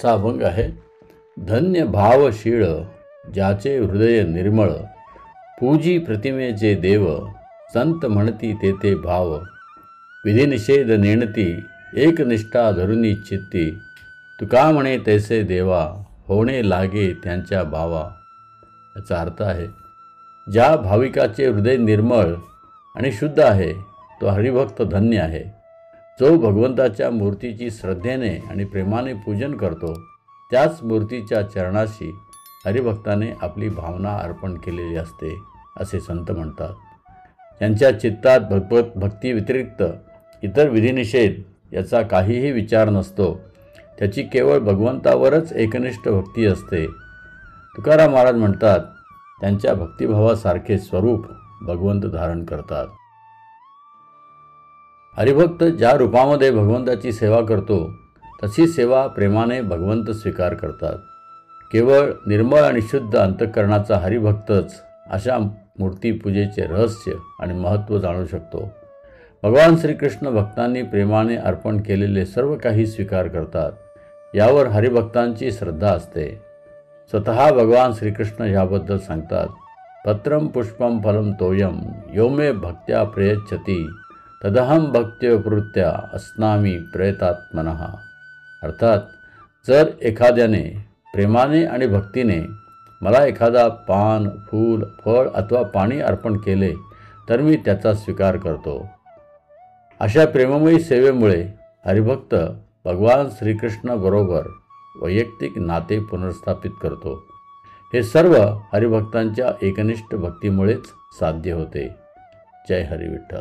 याचा अभंग आहे. धन्य भावशीळ ज्याचे हृदय निर्मळ, पूजी प्रतिमेचे देव, संत म्हणती तेथे भाव. विधिनिषेध नेणती एकनिष्ठा धरुनी चित्ती, तुका म्हणे तैसे देवा, होणे लागे त्यांच्या भावा. याचा अर्थ आहे, ज्या भाविकाचे हृदय निर्मळ आणि शुद्ध आहे तो हरिभक्त धन्य आहे. जो भगवंताच्या मूर्तीची श्रद्धेने आणि प्रेमाने पूजन करतो, त्याच मूर्तीच्या चरणाशी हरिभक्ताने आपली भावना अर्पण केलेली असते असे संत म्हणतात. त्यांच्या चित्तात भक्ती व्यतिरिक्त इतर विधिनिषेध याचा काहीही विचार नसतो. त्याची केवळ भगवंतावरच एकनिष्ठ भक्ती असते. तुकाराम महाराज म्हणतात, त्यांच्या भक्तिभावासारखे स्वरूप भगवंत धारण करतात. हरिभक्त ज्या रूपामध्ये भगवंताची सेवा करतो तशी सेवा प्रेमाने भगवंत स्वीकार करतात. केवळ निर्मळ आणि शुद्ध अंतःकरणाचा हरिभक्तच अशा मूर्तीपूजेचे रहस्य आणि महत्त्व जाणू शकतो. भगवान श्रीकृष्ण भक्तांनी प्रेमाने अर्पण केलेले सर्व काही स्वीकार करतात. यावर हरिभक्तांची श्रद्धा असते. स्वतः भगवान श्रीकृष्ण याबद्दल सांगतात, पत्रम पुष्पम फलम तोयम यो मे भक्त्या प्रयच्छति तदहम भक्त्योपृत्या अस्नामी प्रयतात्मनः. अर्थात, जर एखाद्याने प्रेमाने आणि भक्तीने मला एखादा पान, फूल, फळ अथवा पाणी अर्पण केले तर मी त्याचा स्वीकार करतो. अशा प्रेममयी सेवेमुळे हरिभक्त भगवान श्रीकृष्णाबरोबर वैयक्तिक नाते पुनर्स्थापित करतो. हे सर्व हरिभक्तांच्या एकनिष्ठ भक्तीमुळेच साध्य होते. जय हरी विठ्ठल.